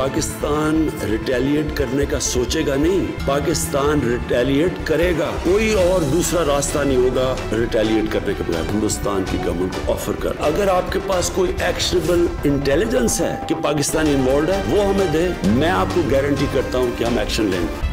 Pakistan retaliate करने का सोचेगा नहीं, पाकिस्तान रिटेलिएट करेगा। कोई और दूसरा रास्ता नहीं होगा रिटेलिएट करने के बगैर। हिंदुस्तान की गवर्नमेंट को ऑफर कर, अगर आपके पास कोई एक्शनेबल इंटेलिजेंस है कि पाकिस्तान इन्वॉल्व है, वो हमें दे, मैं आपको गारंटी करता हूं कि हम एक्शन लेंगे।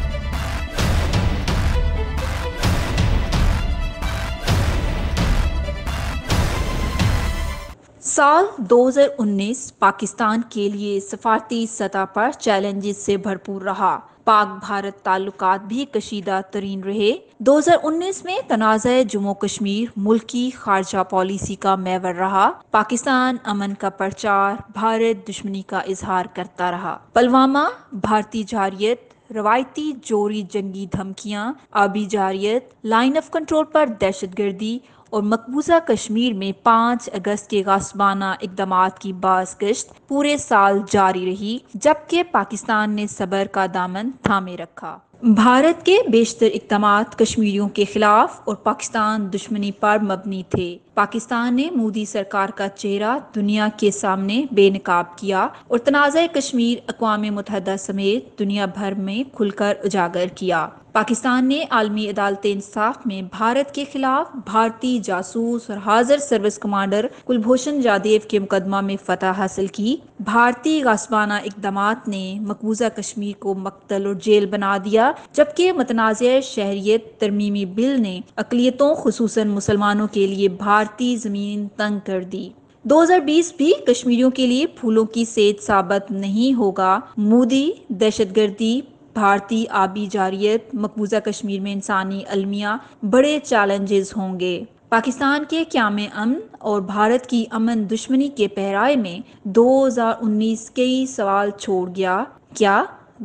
साल 2019 पाकिस्तान के लिए सफारती सतह पर चैलेंजेस से भरपूर रहा। पाक भारत ताल्लुकात भी कशीदा तरीन रहे। 2019 में तनाज़ा जम्मू कश्मीर मुल्की खारजा पॉलिसी का महवर रहा। पाकिस्तान अमन का प्रचार, भारत दुश्मनी का इजहार करता रहा। पुलवामा, भारतीय जारियत, रवायती जोरी जंगी धमकियां, आबी जारियत, लाइन ऑफ कंट्रोल पर दहशतगर्दी और मकबूजा कश्मीर में 5 अगस्त के गासबाना इक़दामात की बाज़गश्त पूरे साल जारी रही, जबकि पाकिस्तान ने सब्र का दामन थामे रखा। भारत के बेशतर इक़दामात कश्मीरियों के खिलाफ और पाकिस्तान दुश्मनी पर मबनी थे। पाकिस्तान ने मोदी सरकार का चेहरा दुनिया के सामने बेनकाब किया और तनाज़ा कश्मीर अक़वाम मुत्तहिदा समेत दुनिया भर में खुलकर उजागर किया। पाकिस्तान ने आलमी अदालत इंसाफ में भारत के खिलाफ भारतीय जासूस और हाजिर सर्विस कमांडर कुलभूषण जाधव के मुकदमा में फतह हासिल की। भारतीय गासबाना इक़दामात ने मकबूजा कश्मीर को मक्तल और जेल बना दिया, जबकि मुतनाज़िया शहरियत तरमीमी बिल ने अक़लियतों खुसूसन मुसलमानों के लिए भारतीय ज़मीन तंग कर दी। 2020 भी कश्मीरियों के लिए फूलों की सेज साबित नहीं होगा। मोदी, दहशतगर्दी, भारतीय आबी जारियत, मकबूजा कश्मीर में इंसानी अलमिया बड़े चैलेंजेस होंगे। पाकिस्तान के क़याम अमन और भारत की अमन दुश्मनी के पहराए में 2019 कई सवाल छोड़ गया। क्या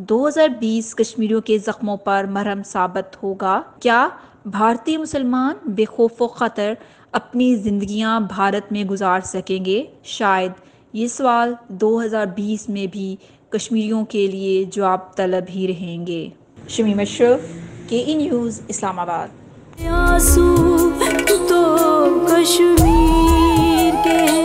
2020 कश्मीरियों के जख्मों पर मरहम साबित होगा? क्या भारतीय मुसलमान बेखौफ ख़तर अपनी जिंदगियां भारत में गुजार सकेंगे? शायद ये सवाल 2020 में भी कश्मीरियों के लिए जवाब तलब ही रहेंगे। Shamim Ashraf, KE news, Islamabad. तो कश्मीर के